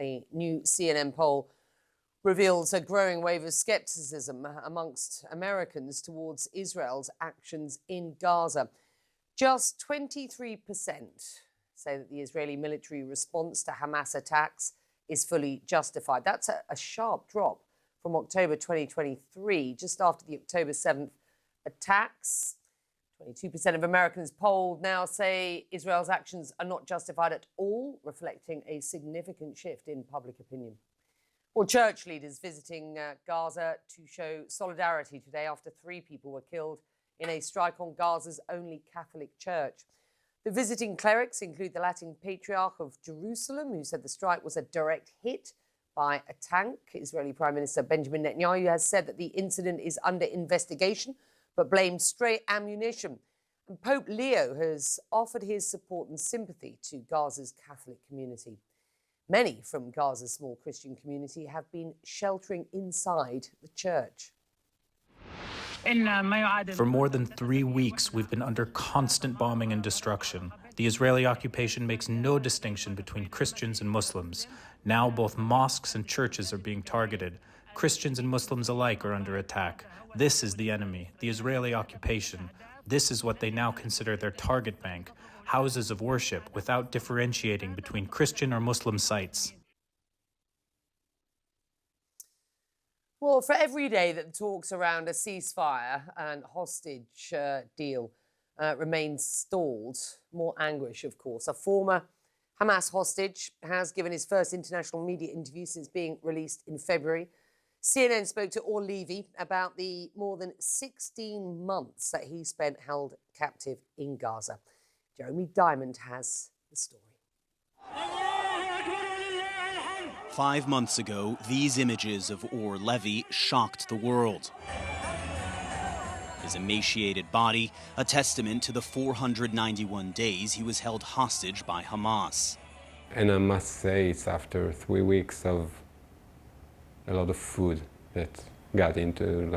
A new CNN poll reveals a growing wave of skepticism amongst Americans towards Israel's actions in Gaza. Just 23% say that the Israeli military response to Hamas attacks is fully justified. That's a sharp drop from October 2023, just after the October 7th attacks. 22% of Americans polled now say Israel's actions are not justified at all, reflecting a significant shift in public opinion. Well, church leaders visiting Gaza to show solidarity today after 3 people were killed in a strike on Gaza's only Catholic church. The visiting clerics include the Latin Patriarch of Jerusalem, who said the strike was a direct hit by a tank. Israeli Prime Minister Benjamin Netanyahu has said that the incident is under investigation, but blamed stray ammunition. And Pope Leo has offered his support and sympathy to Gaza's Catholic community. Many from Gaza's small Christian community have been sheltering inside the church. For more than 3 weeks, we've been under constant bombing and destruction. The Israeli occupation makes no distinction between Christians and Muslims. Now both mosques and churches are being targeted. Christians and Muslims alike are under attack. This is the enemy, the Israeli occupation. This is what they now consider their target bank, houses of worship without differentiating between Christian or Muslim sites. Well, for every day that the talks around a ceasefire and hostage deal remains stalled, more anguish, of course. A former Hamas hostage has given his first international media interview since being released in February. CNN spoke to Or Levy about the more than 16 months that he spent held captive in Gaza. Jeremy Diamond has the story. 5 months ago, these images of Or Levy shocked the world. His emaciated body, a testament to the 491 days he was held hostage by Hamas. And I must say, it's after 3 weeks of a lot of food that got into,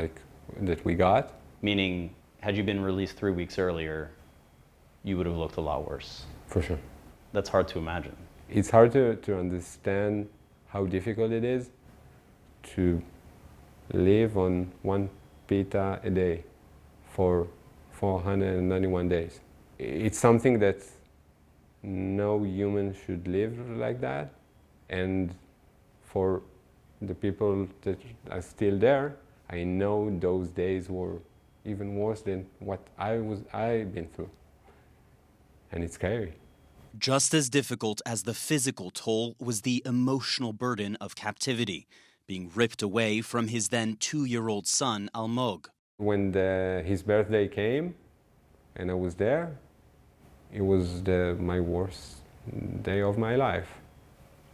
that we got. Meaning, had you been released 3 weeks earlier, you would have looked a lot worse. For sure. That's hard to imagine. It's hard to understand how difficult it is to live on 1 pita a day for 491 days. It's something that no human should live like that, and for the people that are still there, I know those days were even worse than what I've been through, and it's scary. Just as difficult as the physical toll was the emotional burden of captivity, being ripped away from his then 2-year-old son, Almog. When his birthday came and I was there, it was my worst day of my life.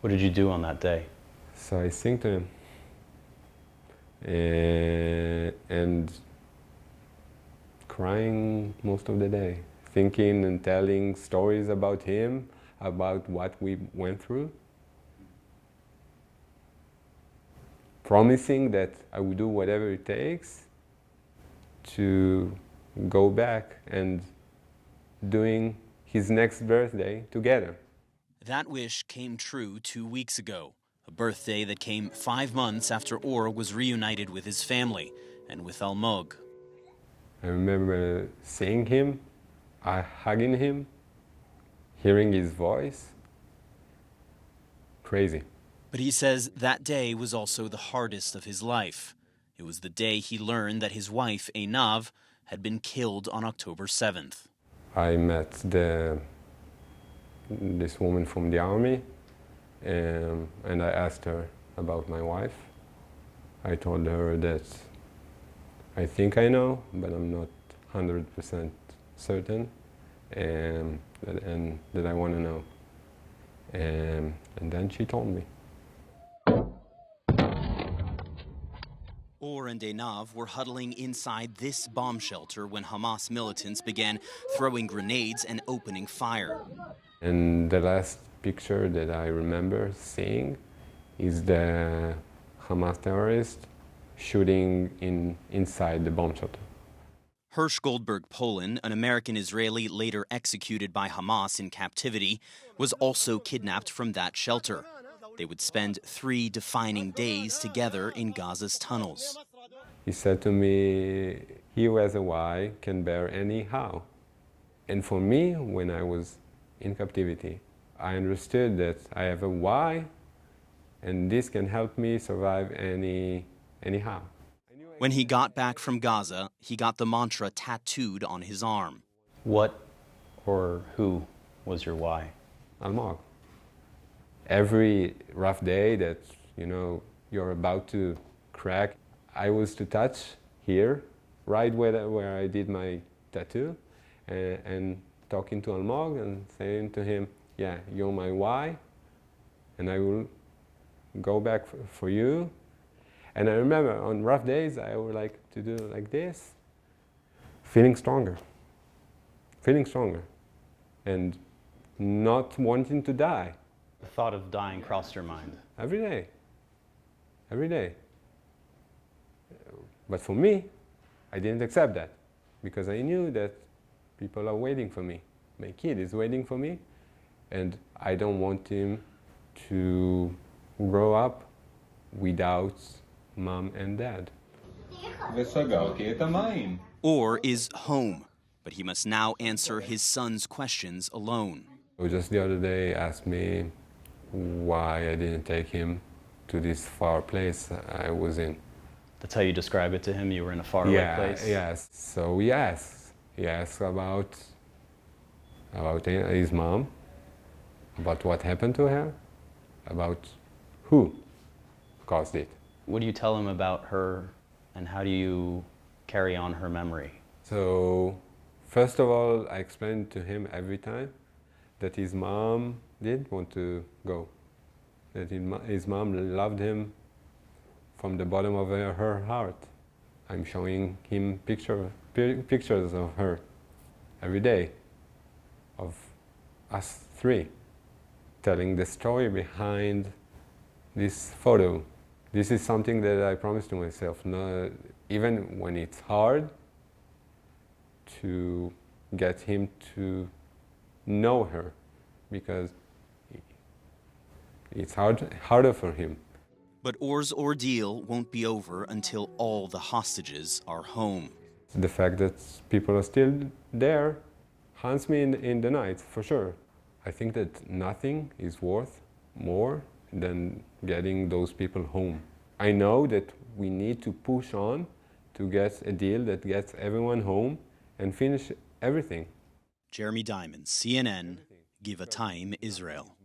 What did you do on that day? So I sing to him, and crying most of the day, thinking and telling stories about him, about what we went through, promising that I would do whatever it takes to go back and doing his next birthday together. That wish came true 2 weeks ago, a birthday that came 5 months after Or was reunited with his family and with Almog. I remember seeing him, hugging him, hearing his voice. Crazy. But he says that day was also the hardest of his life. It was the day he learned that his wife, Einav, had been killed on October 7th. I met this woman from the army, and I asked her about my wife. I told her that I think I know, but I'm not 100% certain, and that I want to know. And then she told me. Or and Einav were huddling inside this bomb shelter when Hamas militants began throwing grenades and opening fire. And the last picture that I remember seeing is the Hamas terrorist shooting inside the bomb shelter. Hirsch Goldberg Polin, an American-Israeli later executed by Hamas in captivity, was also kidnapped from that shelter. They would spend 3 defining days together in Gaza's tunnels. He said to me, he who has a why can bear any how. And for me, when I was in captivity, I understood that I have a why, and this can help me survive any how. When he got back from Gaza, he got the mantra tattooed on his arm. What or who was your why? Almog. Every rough day that, you're about to crack, I was to touch here, right where I did my tattoo, and talking to Almog and saying to him, yeah, you're my why, and I will go back for you. And I remember on rough days, I would like to do like this, feeling stronger, and not wanting to die. The thought of dying crossed your mind. Every day. But for me, I didn't accept that because I knew that people are waiting for me. My kid is waiting for me, and I don't want him to grow up without mom and dad. Or is home, but he must now answer his son's questions alone. So just the other day asked me why I didn't take him to this far place I was in. That's how you describe it to him? You were in a faraway place? Yes. So he asked about his mom, about what happened to her, about who caused it. What do you tell him about her, and how do you carry on her memory? So, first of all, I explained to him every time that his mom did want to go, that his mom loved him from the bottom of her heart. I'm showing him pictures of her every day, of us 3, telling the story behind this photo. This is something that I promised to myself, even when it's hard, to get him to know her, because it's harder for him. But Or's ordeal won't be over until all the hostages are home. The fact that people are still there haunts me in the night, for sure. I think that nothing is worth more than getting those people home. I know that we need to push on to get a deal that gets everyone home and finish everything. Jeremy Diamond, CNN, Givatayim, Israel.